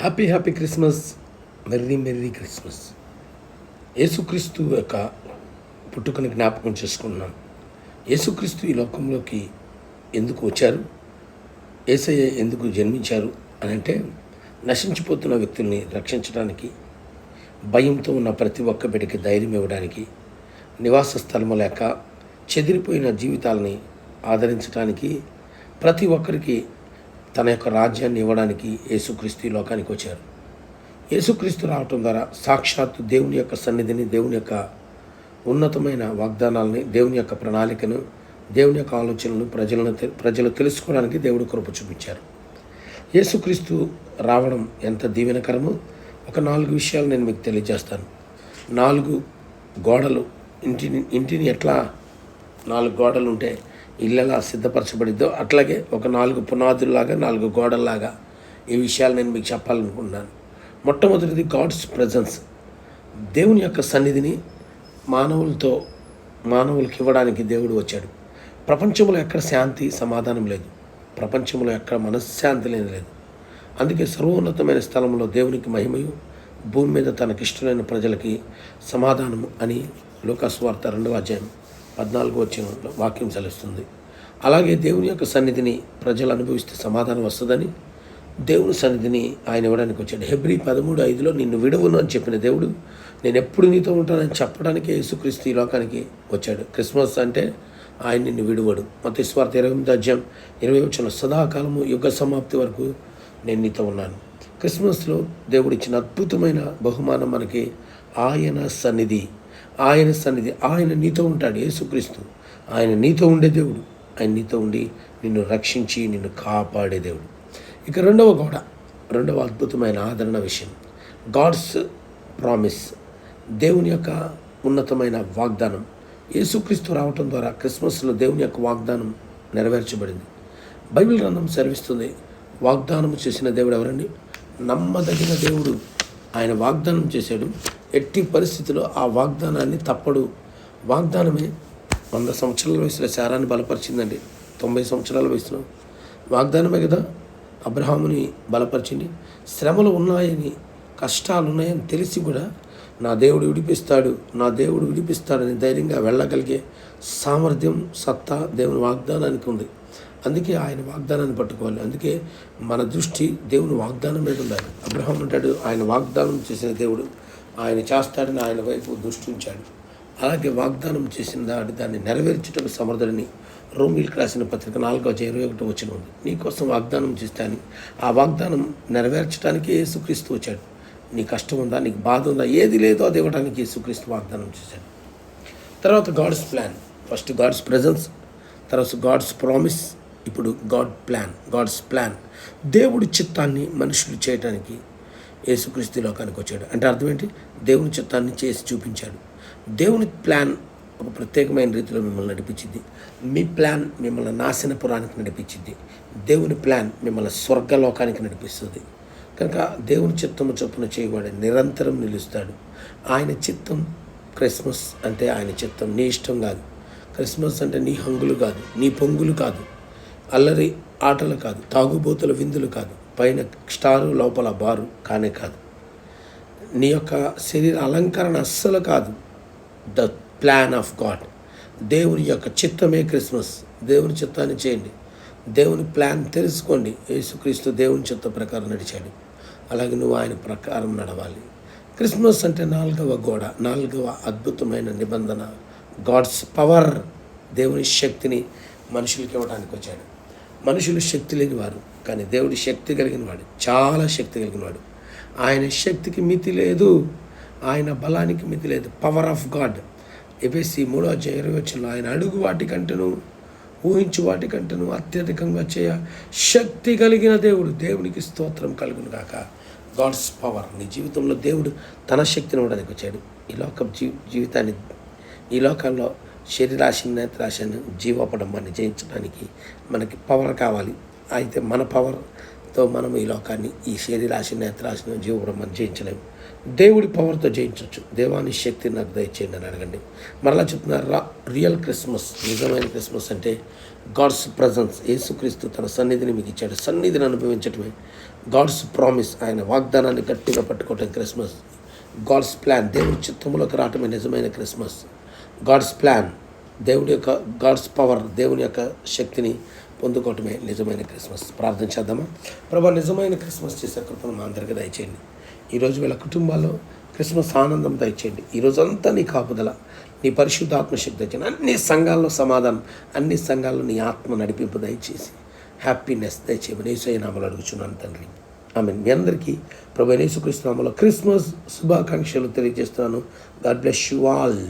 Happy Christmas. Merry Christmas. యేసుక్రీస్తు యొక్క పుట్టుకను జ్ఞాపకం చేసుకుంటున్నాను. యేసుక్రీస్తు ఈ లోకంలోకి ఎందుకు వచ్చారు, యేసయ్య ఎందుకు జన్మించారు అని అంటే, నశించిపోతున్న వ్యక్తుల్ని రక్షించడానికి, భయంతో ఉన్న ప్రతి ఒక్క బిడ్డకి ధైర్యం ఇవ్వడానికి, నివాస స్థలము లేక చెదిరిపోయిన జీవితాలని ఆదరించడానికి, ప్రతి ఒక్కరికి తన యొక్క రాజ్యాన్ని ఇవ్వడానికి యేసుక్రీస్తు ఈ లోకానికి వచ్చారు. యేసుక్రీస్తు రావటం ద్వారా సాక్షాత్తు దేవుని యొక్క సన్నిధిని, దేవుని యొక్క ఉన్నతమైన వాగ్దానాలని, దేవుని యొక్క ప్రణాళికను, దేవుని యొక్క ఆలోచనలను ప్రజలు తెలుసుకోవడానికి దేవుడు కృప చూపించారు. యేసుక్రీస్తు రావడం ఎంత దీవెనకరమో ఒక 4 విషయాలు నేను మీకు తెలియజేస్తాను. 4 గోడలు, ఇంటిని ఎట్లా 4 గోడలు ఉంటే ఇల్లు ఎలా సిద్ధపరచబడిద్దో అట్లాగే ఒక 4 పునాదుల్లాగా, 4 గోడల్లాగా ఈ విషయాలు నేను మీకు చెప్పాలనుకుంటున్నాను. మొట్టమొదటిది గాడ్స్ ప్రెజెన్స్. దేవుని యొక్క సన్నిధిని మానవులకి ఇవ్వడానికి దేవుడు వచ్చాడు. ప్రపంచంలో ఎక్కడ శాంతి సమాధానం లేదు, ప్రపంచంలో ఎక్కడ మనశ్శాంతి లేదు. అందుకే సర్వోన్నతమైన స్థలంలో దేవునికి మహిమయు, భూమి మీద తనకిష్టమైన ప్రజలకి సమాధానము అని లూకాసు వార్త 2వ అధ్యాయం 14వ వచనంలో వాక్యం సెలవుస్తుంది. అలాగే దేవుని యొక్క సన్నిధిని ప్రజలు అనుభవిస్తే సమాధానం వస్తుందని దేవుని సన్నిధిని ఆయన ఇవ్వడానికి వచ్చాడు. హెబ్రీ 13:5లో నిన్ను విడవను అని చెప్పిన దేవుడు నేను ఎప్పుడు నీతో ఉంటానని చెప్పడానికి యేసుక్రీస్తు ఈ లోకానికి వచ్చాడు. క్రిస్మస్ అంటే ఆయన నిన్ను విడువడు. మత్తయి సువార్త 28వ అధ్యాయం 20వ వచనం సదాకాలము యుగ సమాప్తి వరకు నేను నీతో ఉన్నాను. క్రిస్మస్లో దేవుడు ఇచ్చిన అద్భుతమైన బహుమానం మనకి ఆయన సన్నిధి. ఆయన నీతో ఉంటాడు. యేసుక్రీస్తు ఆయన నీతో ఉండే దేవుడు. ఆయన నీతో ఉండి నిన్ను రక్షించి నిన్ను కాపాడే దేవుడు. ఇక రెండవ అద్భుతమైన ఆదరణ విషయం గాడ్స్ ప్రామిస్. దేవుని యొక్క ఉన్నతమైన వాగ్దానం. యేసుక్రీస్తు రావటం ద్వారా క్రిస్మస్లో దేవుని యొక్క వాగ్దానం నెరవేర్చబడింది. బైబిల్ గ్రంథం సెలవిస్తుంది, వాగ్దానం చేసిన దేవుడు ఎవరండి? నమ్మదగిన దేవుడు. ఆయన వాగ్దానం చేశాడు, ఎట్టి పరిస్థితిలో ఆ వాగ్దానాన్ని తప్పడు. వాగ్దానమే 100 సంవత్సరాల వయసులో శారాన్ని బలపరిచిందండి. 90 సంవత్సరాల వయసులో వాగ్దానమే కదా అబ్రహాముని బలపరిచింది. శ్రమలు ఉన్నాయని, కష్టాలు ఉన్నాయని తెలిసి కూడా నా దేవుడు విడిపిస్తాడని ధైర్యంగా వెళ్ళగలిగే సామర్థ్యం, సత్తా దేవుని వాగ్దానానికి ఉంది. అందుకే ఆయన వాగ్దానాన్ని పట్టుకోవాలి. అందుకే మన దృష్టి దేవుని వాగ్దానం మీద ఉండాలి. అబ్రహాం అంటాడు, ఆయన వాగ్దానం చేసిన దేవుడు ఆయన చేస్తాడని ఆయన వైపు దృష్టి ఉంచాడు. అలాగే వాగ్దానం చేసిన దాన్ని నెరవేర్చటకు సమర్థుడిని రోమీయులకు రాసిన పత్రిక 4వ అధ్యాయం 21వ వచనం ఉంది. నీకోసం వాగ్దానం చేస్తాను, ఆ వాగ్దానం నెరవేర్చడానికి యేసుక్రీస్తు వచ్చాడు. నీ కష్టం ఉందా, నీకు బాధ ఉందా, ఏది లేదో అది ఇవ్వడానికి యేసుక్రీస్తు వాగ్దానం చేశాడు. తర్వాత God's plan. First God's presence, తర్వాత గాడ్స్ ప్రామిస్, ఇప్పుడు గాడ్స్ ప్లాన్. దేవుడి చిత్తాన్ని మనుషులు చేయడానికి యేసుక్రీస్తు లోకానికి వచ్చాడు. అంటే అర్థం ఏంటి? దేవుని చిత్తాన్ని చేసి చూపించాడు. దేవుని ప్లాన్ ఒక ప్రత్యేకమైన రీతిలో మిమ్మల్ని నడిపించింది. మీ ప్లాన్ మిమ్మల్ని నాశనపురానికి నడిపించింది. దేవుని ప్లాన్ మిమ్మల్ని స్వర్గలోకానికి నడిపిస్తుంది. కనుక దేవుని చిత్తము చొప్పున చేయవాడు నిరంతరం నిలుస్తాడు. ఆయన చిత్తం క్రిస్మస్ అంటే ఆయన చిత్తం. నీ ఇష్టం కాదు. క్రిస్మస్ అంటే నీ హంగులు కాదు, నీ పొంగులు కాదు, అల్లరి ఆటలు కాదు, తాగుబోతుల విందులు కాదు, పైన స్టారు లోపల బారు కానే కాదు, నీ యొక్క శరీర అలంకరణ అస్సలు కాదు. The plan of God. దేవుని యొక్క చిత్తమే క్రిస్మస్. దేవుని చిత్తాన్ని చేయండి, దేవుని ప్లాన్ తెలుసుకోండి. యేసుక్రీస్తు దేవుని చిత్త ప్రకారం నడిచాడు, అలాగే నువ్వు ఆయన ప్రకారం నడవాలి. క్రిస్మస్ అంటే 4వ గోడ, 4వ అద్భుతమైన నిబంధన. God's power. దేవుని శక్తిని మనుషులకి ఇవ్వడానికి వచ్చాడు. మనుషులు శక్తి లేనివారు, కానీ దేవుడి శక్తి కలిగినవాడు, చాలా శక్తి కలిగినవాడు. ఆయన శక్తికి మితి లేదు, ఆయన బలానికి మితి లేదు. Power of God. ఎఫెసీ 3వ అధ్యాయం 20వ వచనంలో ఆయన అడుగు వాటికంటేను ఊహించు వాటికంటేను అత్యధికంగా చేయ శక్తి కలిగిన దేవుడు. దేవునికి స్తోత్రం కలుగును గాక. God's power. నీ జీవితంలో దేవుడు తన శక్తిని ఇవ్వడానికి వచ్చాడు. ఈ లోక జీవితాన్ని, ఈ లోకంలో శరీరాశి, నేత్రాశను, జీవపడంబాన్ని జయించడానికి మనకి పవర్ కావాలి. అయితే మన పవర్తో మనం ఈ లోకాన్ని, ఈ శరీరాశి, నేత్రాశను, జీవపడంబాన్ని జయించలేము. దేవుడి పవర్తో జయించవచ్చు. దేవాని శక్తి నాకు దయచేయండి అని అడగండి. మరలా చెప్తున్నారు, రియల్ క్రిస్మస్, నిజమైన క్రిస్మస్ అంటే గాడ్స్ ప్రజెన్స్. యేసుక్రీస్తు తన సన్నిధిని మీకు ఇచ్చాడు. సన్నిధిని అనుభవించటమే గాడ్స్ ప్రామిస్, ఆయన వాగ్దానాన్ని గట్టిగా పట్టుకోవటం క్రిస్మస్. గాడ్స్ ప్లాన్, దేవుడి చిత్తంలోకి రావటమే నిజమైన క్రిస్మస్. గాడ్స్ ప్లాన్, దేవుడి యొక్క గాడ్స్ పవర్, దేవుని యొక్క శక్తిని పొందుకోవటమే నిజమైన క్రిస్మస్. ప్రార్థన చేద్దామా? ప్రభా, నిజమైన క్రిస్మస్ చేసే కృపను మా అందరికీ దయచేయండి. ఈరోజు వీళ్ళ కుటుంబాల్లో క్రిస్మస్ ఆనందం దయచేయండి. ఈరోజంతా నీ కాపుదల, నీ పరిశుద్ధాత్మ శక్తి దయచేయండి. అన్ని సంఘాల్లో సమాధానం, అన్ని సంఘాల్లో నీ ఆత్మ నడిపింపు దయచేసి హ్యాపీనెస్ దయచేయమని యేసయ్య నామములో అడుగుచున్నాను తండ్రి. ఆమేన్. మీ అందరికీ ప్రభు యేసుక్రీస్తు నామములో క్రిస్మస్ శుభాకాంక్షలు తెలియజేస్తున్నాను. God bless you all.